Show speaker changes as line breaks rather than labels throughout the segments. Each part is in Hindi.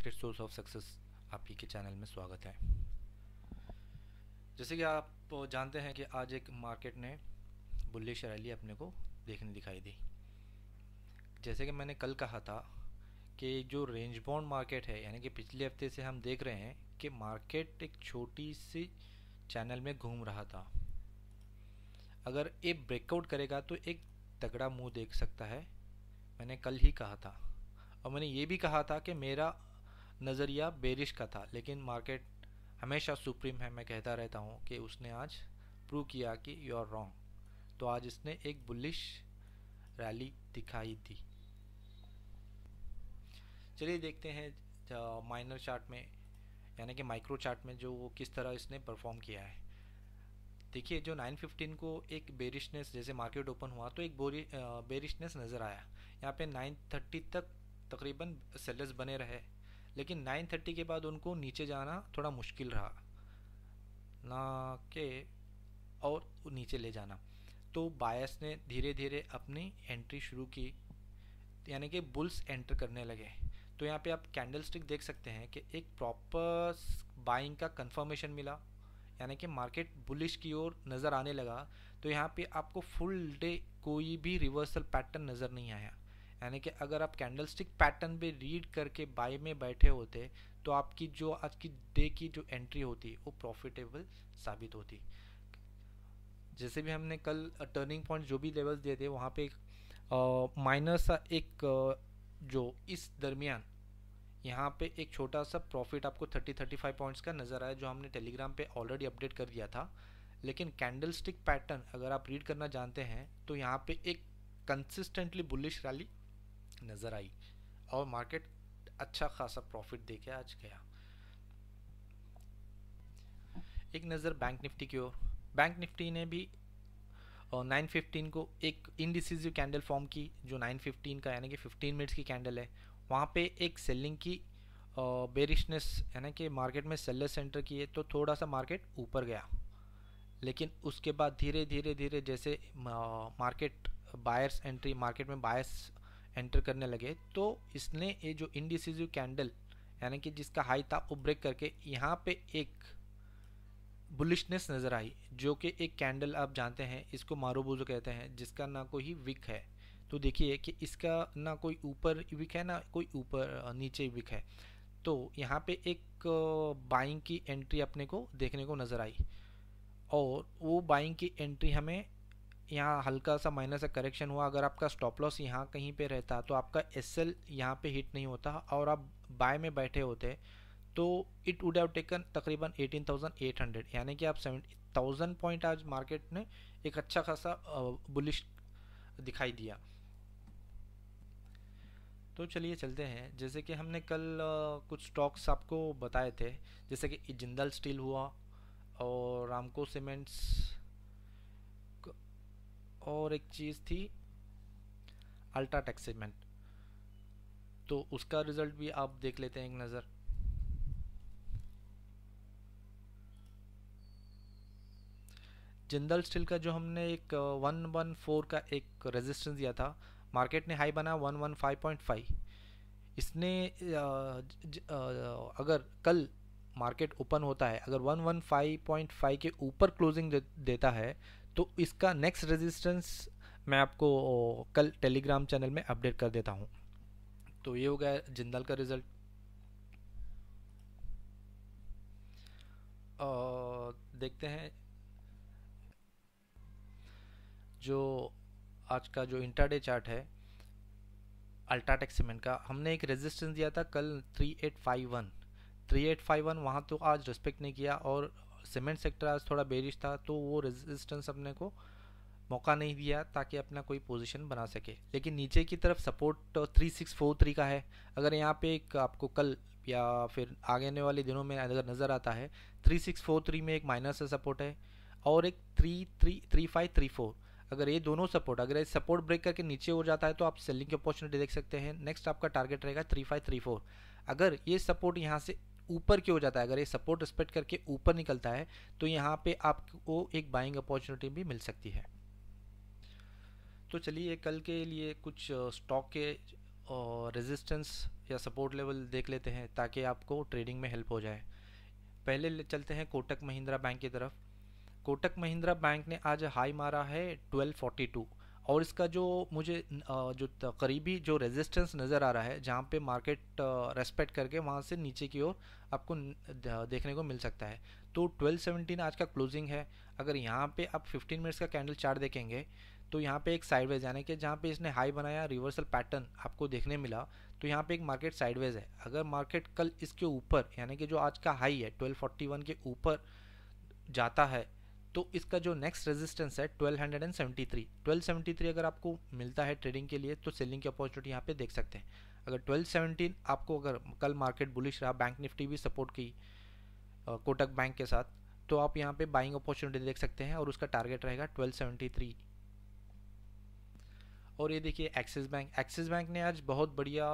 सीक्रेट सोर्स ऑफ सक्सेस आप ही के चैनल में स्वागत है। जैसे कि आप जानते हैं कि आज एक मार्केट ने बुलिश रैली अपने को देखने दिखाई दी। जैसे कि मैंने कल कहा था कि जो रेंज बाउंड मार्केट है, यानी कि पिछले हफ्ते से हम देख रहे हैं कि मार्केट एक छोटी सी चैनल में घूम रहा था। अगर ये ब्रेकआउट करेगा तो एक तगड़ा मुंह देख सकता है, मैंने कल ही कहा था। और मैंने ये भी कहा था कि मेरा नज़रिया बेरिश का था, लेकिन मार्केट हमेशा सुप्रीम है, मैं कहता रहता हूँ कि उसने आज प्रूव किया कि यू आर रॉन्ग। तो आज इसने एक बुलिश रैली दिखाई दी। चलिए देखते हैं माइनर चार्ट में, यानी कि माइक्रो चार्ट में जो वो किस तरह इसने परफॉर्म किया है। देखिए, जो 915 को एक बेरिशनेस, जैसे मार्केट ओपन हुआ तो एक बेरिशनेस नज़र आया। यहाँ पे 930 तक तकरीबन सेलर्स बने रहे, लेकिन 930 के बाद उनको नीचे जाना थोड़ा मुश्किल रहा ना कि और नीचे ले जाना। तो बायर्स ने धीरे धीरे अपनी एंट्री शुरू की, यानी कि बुल्स एंटर करने लगे। तो यहाँ पे आप कैंडल स्टिक देख सकते हैं कि एक प्रॉपर बाइंग का कंफर्मेशन मिला, यानी कि मार्केट बुलिश की ओर नज़र आने लगा। तो यहाँ पे आपको फुल डे कोई भी रिवर्सल पैटर्न नज़र नहीं आया, यानी कि अगर आप कैंडल स्टिक पैटर्न पे रीड करके बाय में बैठे होते तो आपकी जो आज की डे की जो एंट्री होती वो प्रॉफिटेबल साबित होती। जैसे भी हमने कल टर्निंग पॉइंट जो भी लेवल्स दिए थे, वहाँ पे माइनर सा एक जो इस दरमियान यहाँ पे एक छोटा सा प्रॉफिट आपको 30-35 पॉइंट्स का नज़र आया, जो हमने टेलीग्राम पे ऑलरेडी अपडेट कर दिया था। लेकिन कैंडल स्टिक पैटर्न अगर आप रीड करना जानते हैं तो यहाँ पे एक कंसिस्टेंटली बुलिश रैली नज़र आई और मार्केट अच्छा खासा प्रॉफिट देके आज गया। एक नज़र बैंक निफ्टी की ओर। बैंक निफ्टी ने भी 915 को एक इनडिसिसिव कैंडल फॉर्म की, जो 915 का यानी कि 15 मिनट्स की कैंडल है। वहाँ पे एक सेलिंग की बेरिशनेस, यानी कि मार्केट में सेलर सेंटर किए तो थोड़ा सा मार्केट ऊपर गया। लेकिन उसके बाद धीरे धीरे धीरे जैसे मार्केट बायर्स एंट्री, मार्केट में बायर्स एंटर करने लगे, तो इसने ये जो इनडिसिसिव कैंडल यानी कि जिसका हाई था वो ब्रेक करके यहाँ पे एक बुलिशनेस नज़र आई, जो कि एक कैंडल आप जानते हैं इसको मारुबुजो कहते हैं, जिसका ना कोई विक है। तो देखिए कि इसका ना कोई ऊपर विक है ना कोई ऊपर नीचे विक है। तो यहाँ पे एक बाइंग की एंट्री अपने को देखने को नज़र आई, और वो बाइंग की एंट्री हमें यहाँ हल्का सा माइनस का करेक्शन हुआ। अगर आपका स्टॉप लॉस यहाँ कहीं पे रहता तो आपका एसएल यहाँ पे हिट नहीं होता और आप बाय में बैठे होते, तो इट वुड हैव टेकन तकरीबन 18,800, यानी कि आप 70,000 पॉइंट आज मार्केट ने एक अच्छा खासा बुलिश दिखाई दिया। तो चलिए चलते हैं। जैसे कि हमने कल कुछ स्टॉक्स आपको बताए थे, जैसे कि जिंदल स्टील हुआ और रामको सीमेंट्स, और एक चीज़ थी अल्ट्राटेक सीमेंट। तो उसका रिजल्ट भी आप देख लेते हैं एक नज़र। जिंदल स्टील का जो हमने एक 114 का एक रेजिस्टेंस दिया था, मार्केट ने हाई बना 115.5। इसने अगर कल मार्केट ओपन होता है, अगर 115.5 के ऊपर क्लोजिंग देता है तो इसका नेक्स्ट रेजिस्टेंस मैं आपको कल टेलीग्राम चैनल में अपडेट कर देता हूँ। तो ये हो गया जिंदल का रिजल्ट। देखते हैं जो आज का जो इंट्राडे चार्ट है अल्ट्राटेक सीमेंट का, हमने एक रेजिस्टेंस दिया था कल 3851 वहाँ तो आज रिस्पेक्ट नहीं किया, और सीमेंट सेक्टर आज थोड़ा बेरिश था तो वो रेजिस्टेंस अपने को मौका नहीं दिया ताकि अपना कोई पोजीशन बना सके। लेकिन नीचे की तरफ सपोर्ट 3643 का है। अगर यहाँ पे एक आपको कल या फिर आगे आने वाले दिनों में अगर नज़र आता है, 3643 में एक माइनस का सपोर्ट है और एक 3534। अगर ये दोनों सपोर्ट, अगर ये सपोर्ट ब्रेक करके नीचे हो जाता है तो आप सेलिंग की अपॉर्चुनिटी देख सकते हैं। नेक्स्ट आपका टारगेट रहेगा 3534। अगर ये सपोर्ट यहाँ से ऊपर की हो जाता है, अगर ये सपोर्ट रिस्पेक्ट करके ऊपर निकलता है, तो यहाँ पे आपको एक बाइंग अपॉर्चुनिटी भी मिल सकती है। तो चलिए कल के लिए कुछ स्टॉक के रेजिस्टेंस या सपोर्ट लेवल देख लेते हैं ताकि आपको ट्रेडिंग में हेल्प हो जाए। पहले चलते हैं कोटक महिंद्रा बैंक की तरफ। कोटक महिंद्रा बैंक ने आज हाई मारा है 1242, और इसका जो मुझे जो करीबी जो रेजिस्टेंस नज़र आ रहा है जहाँ पे मार्केट रेस्पेक्ट करके वहाँ से नीचे की ओर आपको देखने को मिल सकता है। तो 1217 आज का क्लोजिंग है। अगर यहाँ पे आप 15 मिनट्स का कैंडल चार्ट देखेंगे तो यहाँ पे एक साइडवेज यानी कि जहाँ पे इसने हाई बनाया रिवर्सल पैटर्न आपको देखने मिला, तो यहाँ पे एक मार्केट साइडवेज है। अगर मार्केट कल इसके ऊपर यानी कि जो आज का हाई है 1241 के ऊपर जाता है तो इसका जो नेक्स्ट रेजिस्टेंस है 1273 अगर आपको मिलता है ट्रेडिंग के लिए तो सेलिंग की अपॉर्चुनिटी यहाँ पे देख सकते हैं। अगर 1217 आपको, अगर कल मार्केट बुलिश रहा, बैंक निफ्टी भी सपोर्ट की कोटक बैंक के साथ, तो आप यहाँ पे बाइंग अपॉर्चुनिटी देख सकते हैं और उसका टारगेट रहेगा 1273। और ये देखिए एक्सिस बैंक ने आज बहुत बढ़िया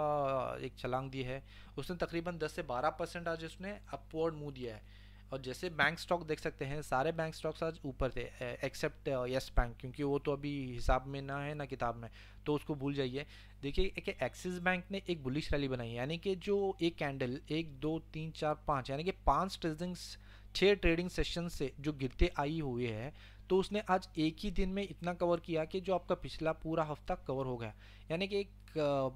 एक छलांग दी है। उसने तकरीबन 10 से 12% आज उसने अपवर्ड मूव दिया है। और जैसे बैंक स्टॉक देख सकते हैं, सारे बैंक स्टॉक्स आज ऊपर थे एक्सेप्ट यस बैंक, क्योंकि वो तो अभी हिसाब में ना है ना किताब में, तो उसको भूल जाइए। देखिए एक एक्सिस बैंक ने एक बुलिश रैली बनाई है, यानी कि जो एक कैंडल 1 2 3 4 5 यानी कि 6 ट्रेडिंग सेशन से जो गिरते आई हुई है, तो उसने आज एक ही दिन में इतना कवर किया कि जो आपका पिछला पूरा हफ्ता कवर हो गया। यानी कि एक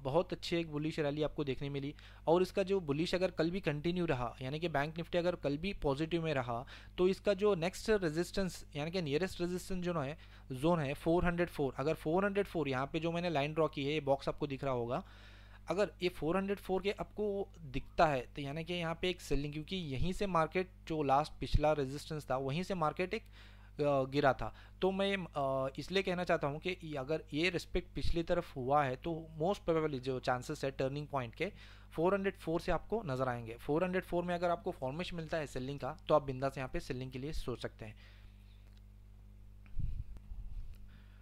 बहुत अच्छी एक बुलिश रैली आपको देखने मिली। और इसका जो बुलिश अगर कल भी कंटिन्यू रहा, यानी कि बैंक निफ्टी अगर कल भी पॉजिटिव में रहा, तो इसका जो नेक्स्ट रेजिस्टेंस यानी कि नियरेस्ट रेजिस्टेंस जोन है 404। अगर 404 यहाँ पे जो मैंने लाइन ड्रॉ की है, ये बॉक्स आपको दिख रहा होगा, अगर ये 404 के आपको दिखता है तो यानी कि यहाँ पे एक सेलिंग, क्योंकि यहीं से मार्केट जो लास्ट पिछला रेजिस्टेंस था वहीं से मार्केट एक गिरा था। तो मैं इसलिए कहना चाहता हूँ कि अगर ये रिस्पेक्ट पिछली तरफ हुआ है तो मोस्ट प्रोबेबली जो चांसेस है टर्निंग पॉइंट के 404 से आपको नजर आएंगे। 404 में अगर आपको फॉर्मेशन मिलता है सेलिंग का तो आप बिंदास यहाँ पे सेलिंग के लिए सोच सकते हैं।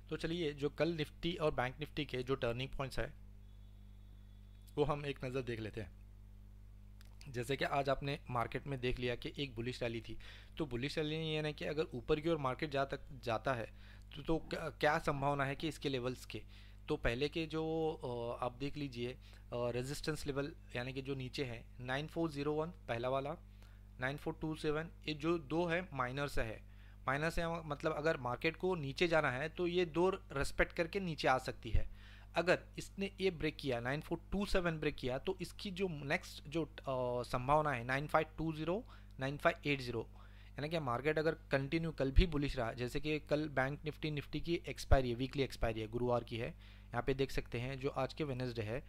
तो चलिए जो कल निफ्टी और बैंक निफ्टी के जो टर्निंग पॉइंट्स है वो हम एक नज़र देख लेते हैं। जैसे कि आज आपने मार्केट में देख लिया कि एक बुलिश रैली थी, तो बुलिश रैली ये है कि अगर ऊपर की ओर मार्केट जाता है तो क्या संभावना है कि इसके लेवल्स के, तो पहले के जो आप देख लीजिए रेजिस्टेंस लेवल यानी कि जो नीचे है 9401 पहला वाला, 9427, ये जो दो है माइनर से मतलब अगर मार्केट को नीचे जाना है तो ये दो रेस्पेक्ट करके नीचे आ सकती है। अगर इसने ये ब्रेक किया 9427 ब्रेक किया तो इसकी जो नेक्स्ट जो संभावना है 9520 9580, यानी कि मार्केट अगर कंटिन्यू कल भी बुलिश रहा, जैसे कि कल बैंक निफ्टी की एक्सपायरी है, वीकली एक्सपायरी है, गुरुवार की है, यहाँ पे देख सकते हैं जो आज के वेनेसडे है,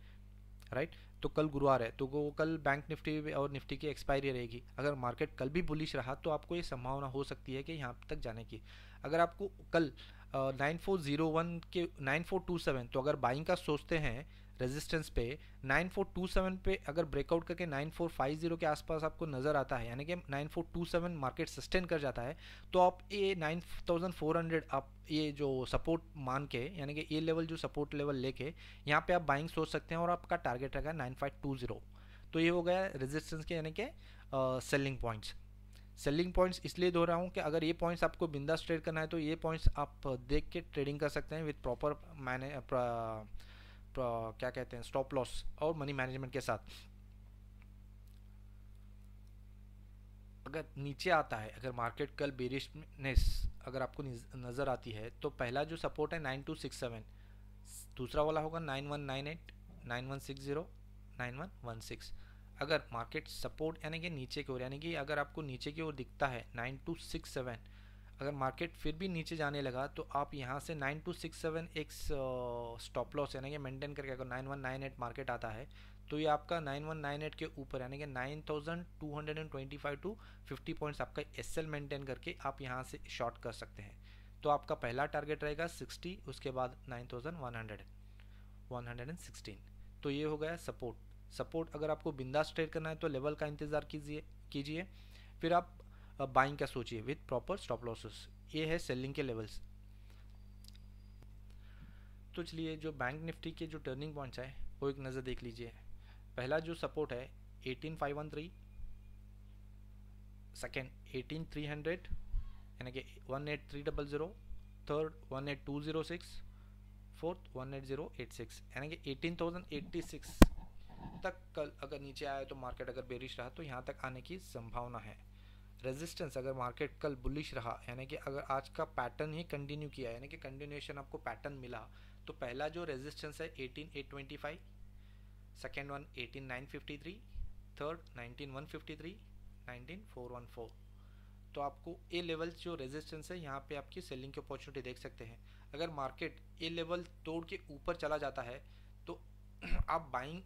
राइट। तो कल गुरुवार है तो वो कल बैंक निफ्टी और निफ्टी की एक्सपायरी रहेगी। अगर मार्केट कल भी बुलिश रहा तो आपको ये संभावना हो सकती है कि यहाँ तक जाने की। अगर आपको कल 9401 के 9427, तो अगर बाइंग का सोचते हैं रेजिस्टेंस पे 9427 पे अगर ब्रेकआउट करके 9450 के आसपास आपको नज़र आता है, यानी कि 9427 मार्केट सस्टेन कर जाता है, तो आप ये 9400 आप ये जो सपोर्ट मान के, यानी कि ये लेवल जो सपोर्ट लेवल लेके यहाँ पे आप बाइंग सोच सकते हैं और आपका टारगेट रहेगा 9520। तो ये हो गया रेजिस्टेंस के यानी कि सेलिंग पॉइंट्स इसलिए दो रहा हूँ कि अगर ये पॉइंट्स आपको बिंदास ट्रेड करना है तो ये पॉइंट्स आप देख के ट्रेडिंग कर सकते हैं विद प्रॉपर मैंने क्या कहते हैं स्टॉप लॉस और मनी मैनेजमेंट के साथ। अगर नीचे आता है, अगर मार्केट कल बेरिशनेस अगर आपको नज़र आती है तो पहला जो सपोर्ट है 9267, दूसरा वाला होगा 9198 9160 9116। अगर मार्केट सपोर्ट यानी कि नीचे की ओर, यानी कि अगर आपको नीचे की ओर दिखता है 9267, अगर मार्केट फिर भी नीचे जाने लगा तो आप यहाँ से 9267 एक स्टॉप लॉस यानी कि मेंटेन करके, अगर 9198 मार्केट आता है तो ये आपका 9198 के ऊपर यानी कि 9225 टू 50 पॉइंट्स आपका एसएल मेंटेन करके आप यहाँ से शॉर्ट कर सकते हैं। तो आपका पहला टारगेट रहेगा 60, उसके बाद 9100 116। तो ये हो गया सपोर्ट अगर आपको बिंदास ट्रेड करना है तो लेवल का इंतज़ार कीजिए, फिर आप बाइंग का सोचिए विद प्रॉपर स्टॉप लॉसेस। ये है सेलिंग के लेवल्स। तो चलिए जो बैंक निफ्टी के जो टर्निंग पॉइंट्स है वो एक नज़र देख लीजिए। पहला जो सपोर्ट है 18513, सेकेंड 18300 यानी कि 18300, थर्ड 18206, 18086 यानी कि 18,086 तक कल अगर नीचे आया तो मार्केट अगर बेरिश रहा तो यहाँ तक आने की संभावना है। रेजिस्टेंस अगर मार्केट कल बुलिश रहा यानी कि अगर आज का पैटर्न ही कंटिन्यू किया यानी कि कंटिन्यूएशन आपको पैटर्न मिला तो पहला जो रेजिस्टेंस है 18,825, सेकेंड वन 18,953, थर्ड 19,153, 19,414। तो आपको ए लेवल जो रेजिस्टेंस है यहाँ पे आपकी सेलिंग की अपॉर्चुनिटी देख सकते हैं। अगर मार्केट ए लेवल तोड़ के ऊपर चला जाता है तो आप बाइंग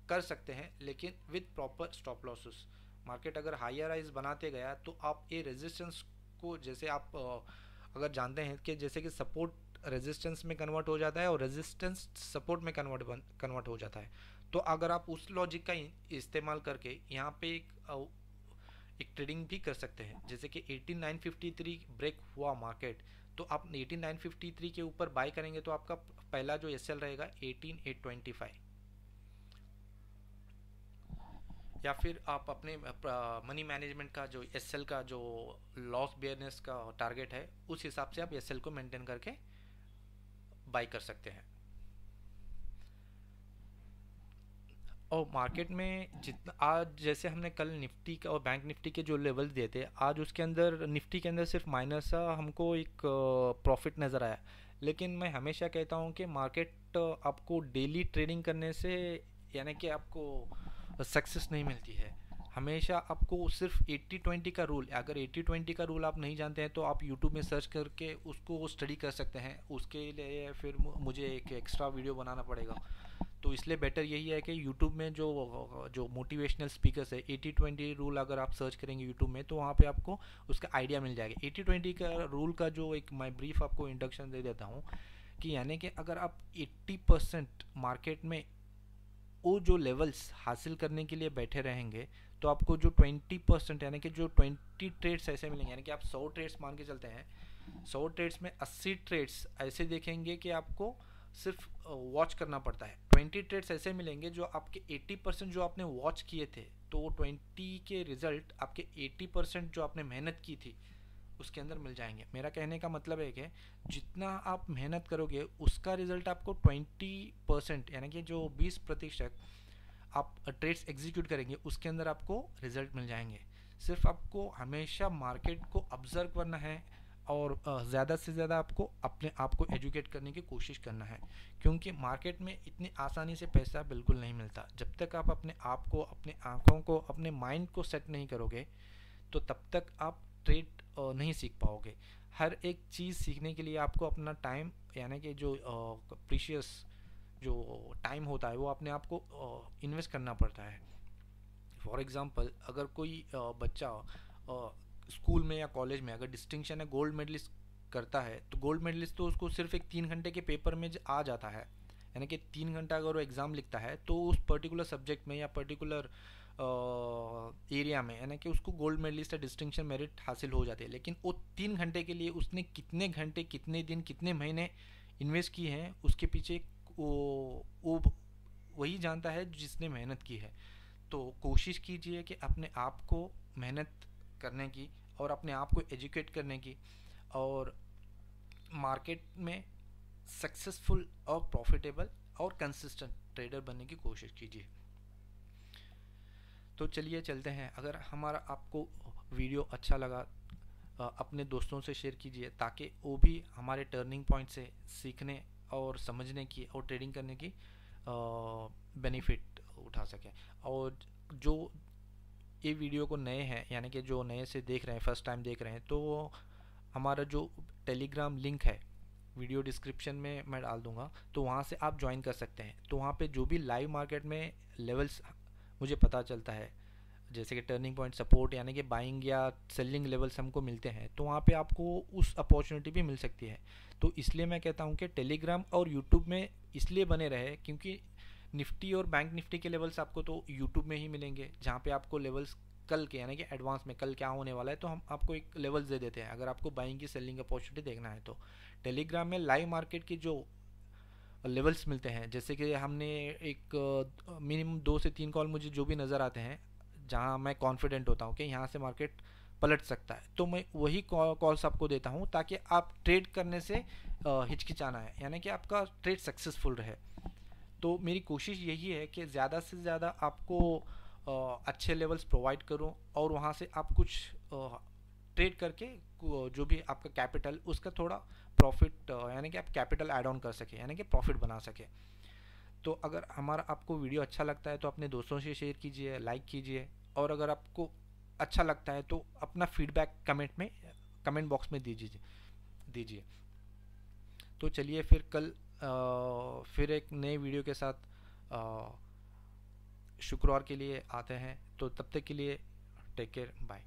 कर सकते हैं, लेकिन with proper stop losses. Market अगर हायर हाइज बनाते गया तो आप ए रेजिस्टेंस को, जैसे आप अगर जानते हैं कि जैसे कि सपोर्ट रेजिस्टेंस में कन्वर्ट हो जाता है और रेजिस्टेंस सपोर्ट में कन्वर्ट हो जाता है, तो अगर आप उस लॉजिक का इस्तेमाल करके यहाँ पे एक ट्रेडिंग भी कर सकते हैं। जैसे कि 18,953 ब्रेक हुआ मार्केट तो आप 18,953 के ऊपर बाय करेंगे तो आपका पहला जो एसएल रहेगा 18,825, या फिर आप अपने मनी मैनेजमेंट का जो एसएल का जो लॉस बेयरनेस का टारगेट है उस हिसाब से आप एसएल को मेंटेन करके बाय कर सकते हैं। और मार्केट में जितना आज जैसे हमने कल निफ्टी का और बैंक निफ्टी के जो लेवल्स दिए थे, आज उसके अंदर निफ्टी के अंदर सिर्फ माइनस सा हमको एक प्रॉफिट नज़र आया। लेकिन मैं हमेशा कहता हूँ कि मार्केट आपको डेली ट्रेडिंग करने से यानी कि आपको सक्सेस नहीं मिलती है। हमेशा आपको सिर्फ 80-20 का रूल, अगर 80-20 का रूल आप नहीं जानते हैं तो आप यूट्यूब में सर्च करके उसको स्टडी कर सकते हैं। उसके लिए फिर मुझे एक एक्स्ट्रा वीडियो बनाना पड़ेगा, तो इसलिए बेटर यही है कि यूट्यूब में जो मोटिवेशनल स्पीकर्स है 80-20 रूल अगर आप सर्च करेंगे यूट्यूब में तो वहाँ पे आपको उसका आइडिया मिल जाएगा। 80-20 का रूल का जो एक मैं ब्रीफ आपको इंट्रोडक्शन दे देता हूँ कि यानी कि अगर आप 80% मार्केट में वो जो लेवल्स हासिल करने के लिए बैठे रहेंगे तो आपको जो 20% यानी कि जो 20 ट्रेड्स ऐसे मिलेंगे, यानी कि आप 100 ट्रेड्स मान के चलते हैं, 100 ट्रेड्स में 80 ट्रेड्स ऐसे देखेंगे कि आपको सिर्फ वॉच करना पड़ता है। 20 ट्रेड्स ऐसे मिलेंगे जो आपके 80% जो आपने वॉच किए थे, तो वो 20 के रिजल्ट आपके 80% जो आपने मेहनत की थी उसके अंदर मिल जाएंगे। मेरा कहने का मतलब है कि जितना आप मेहनत करोगे उसका रिजल्ट आपको 20% यानी कि जो 20% आप ट्रेड्स एग्जीक्यूट करेंगे उसके अंदर आपको रिजल्ट मिल जाएंगे। सिर्फ आपको हमेशा मार्केट को ऑब्जर्व करना है और ज़्यादा से ज़्यादा आपको अपने आप को एजुकेट करने की कोशिश करना है, क्योंकि मार्केट में इतनी आसानी से पैसा बिल्कुल नहीं मिलता। जब तक आप अपने आप को, अपने आँखों को, अपने माइंड को सेट नहीं करोगे तो तब तक आप ट्रेड नहीं सीख पाओगे। हर एक चीज़ सीखने के लिए आपको अपना टाइम यानी कि जो प्रीशियस जो टाइम होता है वो अपने आप को इन्वेस्ट करना पड़ता है। फॉर एग्ज़ाम्पल अगर कोई बच्चा स्कूल में या कॉलेज में अगर डिस्टिंक्शन है गोल्ड मेडलिस्ट करता है तो गोल्ड मेडलिस्ट तो उसको सिर्फ एक 3 घंटे के पेपर में आ जाता है, यानी कि 3 घंटा अगर वो एग्ज़ाम लिखता है तो उस पर्टिकुलर सब्जेक्ट में या पर्टिकुलर एरिया में यानी कि उसको गोल्ड मेडलिस्ट या डिस्टिंक्शन मेरिट हासिल हो जाती है। लेकिन वो 3 घंटे के लिए उसने कितने घंटे, कितने दिन, कितने महीने इन्वेस्ट किए हैं उसके पीछे वो वही जानता है जिसने मेहनत की है। तो कोशिश कीजिए कि अपने आप को मेहनत करने की और अपने आप को एजुकेट करने की और मार्केट में सक्सेसफुल और प्रॉफिटेबल और कंसिस्टेंट ट्रेडर बनने की कोशिश कीजिए। तो चलिए चलते हैं। अगर हमारा आपको वीडियो अच्छा लगा अपने दोस्तों से शेयर कीजिए ताकि वो भी हमारे टर्निंग पॉइंट से सीखने और समझने की और ट्रेडिंग करने की बेनिफिट उठा सकें। और जो ये वीडियो को नए हैं यानी कि जो नए से देख रहे हैं, फर्स्ट टाइम देख रहे हैं, तो हमारा जो टेलीग्राम लिंक है वीडियो डिस्क्रिप्शन में मैं डाल दूंगा, तो वहाँ से आप ज्वाइन कर सकते हैं। तो वहाँ पे जो भी लाइव मार्केट में लेवल्स मुझे पता चलता है, जैसे कि टर्निंग पॉइंट, सपोर्ट यानी कि बाइंग या सेलिंग लेवल्स हमको मिलते हैं, तो वहाँ पे आपको उस अपॉर्चुनिटी भी मिल सकती है। तो इसलिए मैं कहता हूँ कि टेलीग्राम और यूट्यूब में इसलिए बने रहे क्योंकि निफ्टी और बैंक निफ्टी के लेवल्स आपको तो यूट्यूब में ही मिलेंगे, जहाँ पे आपको लेवल्स कल के यानी कि एडवांस में कल क्या होने वाला है तो हम आपको एक लेवल्स दे देते हैं अगर आपको बाइंग की सेलिंग अपॉर्चुनिटी देखना है। तो टेलीग्राम में लाइव मार्केट की जो लेवल्स मिलते हैं, जैसे कि हमने एक मिनिमम 2 से 3 कॉल मुझे जो भी नज़र आते हैं जहाँ मैं कॉन्फिडेंट होता हूँ कि यहाँ से मार्केट पलट सकता है। तो मैं वही कॉल्स आपको देता हूँ ताकि आप ट्रेड करने से हिचकिचाना है, यानी कि आपका ट्रेड सक्सेसफुल रहे। तो मेरी कोशिश यही है कि ज़्यादा से ज़्यादा आपको अच्छे लेवल्स प्रोवाइड करूं और वहां से आप कुछ ट्रेड करके जो भी आपका कैपिटल उसका थोड़ा प्रॉफिट, यानी कि आप कैपिटल ऐड ऑन कर सके, यानी कि प्रॉफिट बना सके। तो अगर हमारा आपको वीडियो अच्छा लगता है तो अपने दोस्तों से शेयर कीजिए, लाइक कीजिए, और अगर आपको अच्छा लगता है तो अपना फीडबैक कमेंट बॉक्स में दीजिए। तो चलिए फिर कल फिर एक नए वीडियो के साथ शुक्रवार के लिए आते हैं। तो तब तक के लिए टेक केयर, बाय।